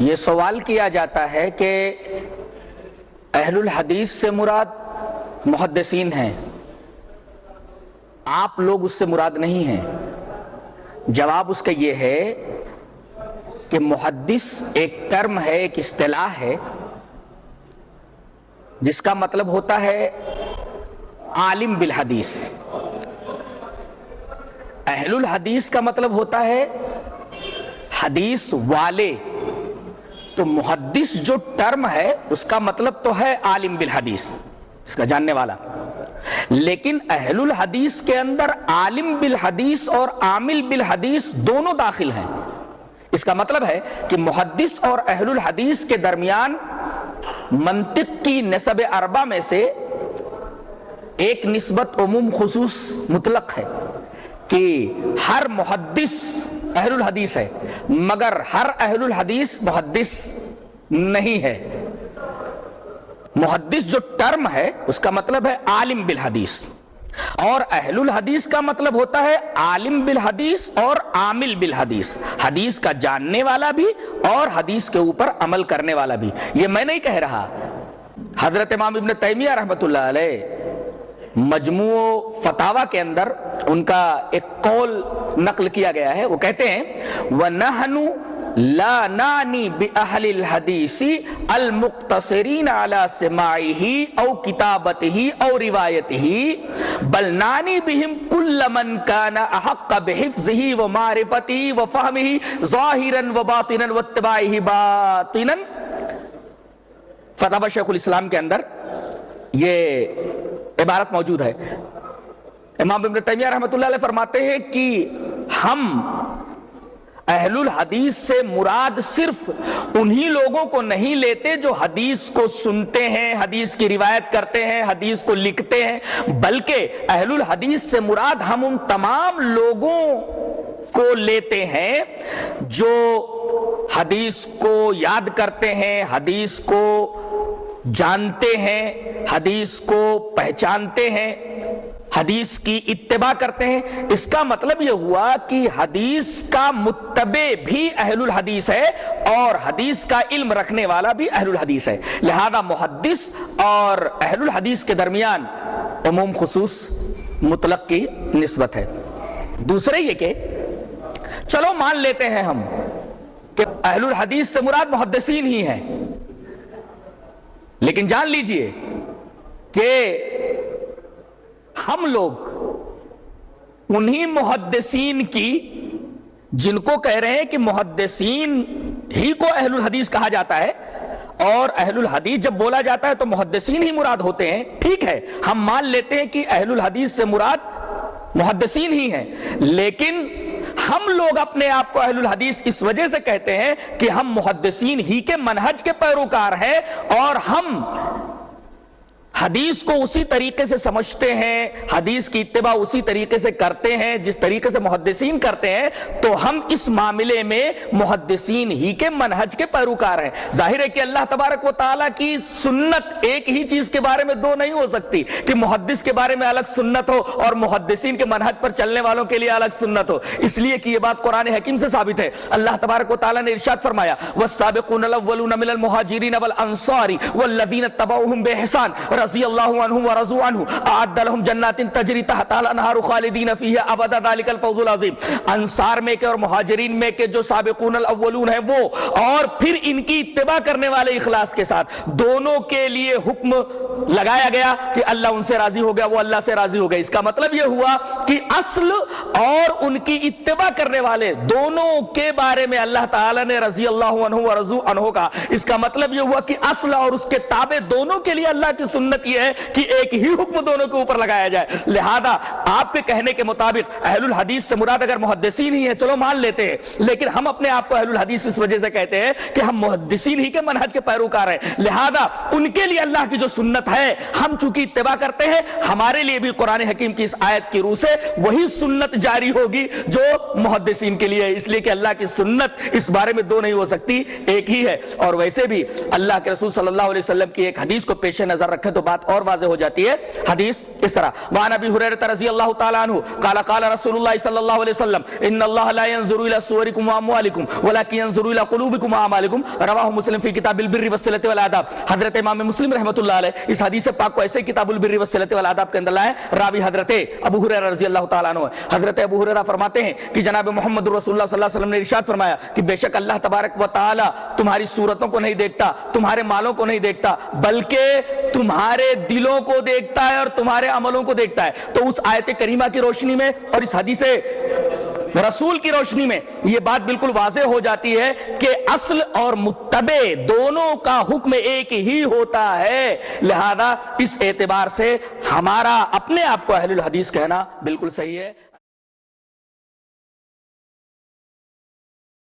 یہ سوال کیا جاتا ہے کہ اہل الحدیث سے مراد محدثین ہیں، آپ لوگ اس سے مراد نہیں ہیں۔ جواب اس کا یہ ہے کہ محدث ایک ٹرم ہے، ایک اصطلاح ہے جس کا مطلب ہوتا ہے عالم بالحدیث۔ اہل الحدیث کا مطلب ہوتا ہے حدیث والے، تو محدث جو ٹرم ہے اس کا مطلب تو ہے عالم بالحدیث، اس کا جاننے والا۔ لیکن اہل الحدیث کے اندر عالم بالحدیث اور عامل بالحدیث دونوں داخل ہیں۔ اس کا مطلب ہے کہ محدث اور اہل الحدیث کے درمیان منطق کی نسب اربع میں سے ایک نسبت عموم خصوص مطلق ہے کہ ہر محدث اہل الحدیث ہے، مگر ہر اہل الحدیث محدث نہیں ہے۔ محدث جو ٹرم ہے اس کا مطلب ہے عالم بالحدیث، اور اہل الحدیث کا مطلب ہوتا ہے عالم بالحدیث اور عامل بالحدیث، حدیث کا جاننے والا بھی اور حدیث کے اوپر عمل کرنے والا بھی۔ یہ میں نہیں کہہ رہا، حضرت امام ابن تیمیہ رحمۃ اللہ علیہ مجموع فتاوی کے اندر ان کا ایک قول نقل کیا گیا ہے۔ وہ کہتے ہیں وَنَحْنُ لَا نَعْنِي بِأَهْلِ الْحَدِيثِ الْمُقْتَصِرِينَ عَلَى سِمَاعِهِ أَوْ كِتَابَتِهِ أَوْ رِوَایَتِهِ بَلْ نَعْنِي بِهِمْ كُلَّ مَنْ كَانَ أَحَقَّ بِحِفْظِهِ وَمَعْرِفَتِهِ وَفَهْمِهِ ظَاهِرًا وَبَاطِنًا وَاتِّبَاعِهِ بَاطِنًا۔ فتاوی شیخ الاسلام کے اندر یہ عبارت موجود ہے۔ امام ابن تیمیہ رحمۃ اللہ علیہ فرماتے ہیں کہ ہم اہل الحدیث سے مراد صرف انہی لوگوں کو نہیں لیتے جو حدیث کو سنتے ہیں، حدیث کی روایت کرتے ہیں، حدیث کو لکھتے ہیں، بلکہ اہل الحدیث سے مراد ہم ان تمام لوگوں کو لیتے ہیں جو حدیث کو یاد کرتے ہیں، حدیث کو جانتے ہیں، حدیث کو پہچانتے ہیں، حدیث کی اتباع کرتے ہیں۔ اس کا مطلب یہ ہوا کہ حدیث کا متبع بھی اہل الحدیث ہے اور حدیث کا علم رکھنے والا بھی اہل الحدیث ہے۔ لہذا محدث اور اہل الحدیث کے درمیان عموم خصوص مطلق کی نسبت ہے۔ دوسرے یہ کہ چلو مان لیتے ہیں ہم کہ اہل الحدیث سے مراد محدثین ہی ہیں، لیکن جان لیجئے کہ ہم لوگ انہی محدثین کی جن کو کہہ رہے ہیں کہ محدثین ہی کو اہل الحدیث کہا جاتا ہے، اور اہل الحدیث جب بولا جاتا ہے تو محدثین ہی مراد ہوتے ہیں، ٹھیک ہے ہم مان لیتے ہیں کہ اہل الحدیث سے مراد محدثین ہی ہیں، لیکن ہم لوگ اپنے آپ کو اہل الحدیث اس وجہ سے کہتے ہیں کہ ہم محدثین ہی کے منہج کے پیروکار ہیں، اور ہم حدیث کو اسی طریقے سے سمجھتے ہیں، حدیث کی اتباع اسی طریقے سے کرتے ہیں جس طریقے سے محدثین کرتے ہیں، تو ہم اس معاملے میں محدثین ہی کے منہج کے پیروکار ہیں۔ ظاہر ہے کہ اللہ تبارک و تعالیٰ کی سنت ایک ہی چیز کے بارے میں دو نہیں ہو سکتی کہ محدث کے بارے میں الگ سنت ہو اور محدثین کے منہج پر چلنے والوں کے لیے الگ سنت ہو، اس لیے کہ یہ بات قرآن حکیم سے ثابت ہے۔ اللہ تبارک و تعالیٰ نے ارشاد فرمایا والسابقون الاولون من المہاجرین والانصار والذین اتبعوہم بإحسان رضی اللہ عنہم ورضوا عنہ اعد لهم جنات تجری تحتها الانہار خالدین فیہا ابدا ذلک الفوز العظیم۔ انصار میں کے اور مہاجرین میں کے جو سابقون الاولون ہیں وہ، اور پھر ان کی اتباع کرنے والے اخلاص کے ساتھ، دونوں کے لیے حکم لگایا گیا کہ اللہ ان سے راضی ہو گیا، وہ اللہ سے راضی ہو گئے۔ اس کا مطلب یہ ہوا کہ اصل اور ان کی اتباع کرنے والے دونوں کے بارے میں اللہ تعالیٰ نے رضی اللہ عنہ ورضوا عنہ کا، اس کا مطلب یہ ہوا کہ اصل اور اس کے تابع دونوں کے لیے اللہ کی سنت یہ ہے کہ ایک ہی حکم دونوں کے اوپر لگایا جائے۔ لہذا آپ کے کہنے کے مطابق اہل الحدیث سے مراد اگر محدثین ہی ہیں چلو مان لیتے ہیں، لیکن ہم اپنے آپ کو اہل الحدیث اس وجہ سے کہتے ہیں کہ ہم محدثین ہی کے منہج کے پیروکار ہیں، لہذا ان کے لیے اللہ کی جو سنت ہے ہم چونکہ اتباع کرتے ہیں، ہمارے لیے بھی قرآن حکیم کی اس آیت کی روح سے وہی سنت جاری ہوگی جو محدثین کے لیے ہے، اس لیے کہ اللہ کی سنت اس بارے میں دو نہیں ہو سکتی، ایک ہی ہے۔ اور ویسے بھی اللہ کے رسول صلی اللہ علیہ وسلم کی ایک حدیث کو پیش نظر رکھے تو بات اور واضح ہو جاتی ہے۔ حدیث اس طرح وعن ابی ہریرہ رضی اللہ تعالی عنہ قال قال رسول اللہ صلی اللہ علیہ وسلم ان اللہ لا ينظر الى صورکم واموالکم ولكن ينظر الى قلوبکم واعمالکم رواہ مسلم فی کتاب البر والصلۃ والآداب۔ حضرت امام مسلم رحمۃ اللہ علیہ اس حدیث پاک کو ایسے کتاب البر والصلۃ والآداب کے اندر لائے، راوی حضرت ابو ہریرہ رضی اللہ تعالی عنہ۔ حضرت ابو ہریرہ فرماتے ہیں کہ جناب محمد رسول اللہ صلی اللہ علیہ وسلم نے ارشاد فرمایا کہ بے شک اللہ تبارک و تعالی تمہاری صورتوں کو نہیں دیکھتا، تمہارے مالوں کو نہیں دیکھتا، بلکہ تمہارے دلوں کو دیکھتا ہے اور تمہارے عملوں کو دیکھتا ہے۔ تو اس آیت کریمہ کی روشنی میں اور اس حدیث رسول کی روشنی میں یہ بات بالکل واضح ہو جاتی ہے کہ اصل اور متبع دونوں کا حکم ایک ہی ہوتا ہے، لہذا اس اعتبار سے ہمارا اپنے آپ کو اہل الحدیث کہنا بالکل صحیح ہے۔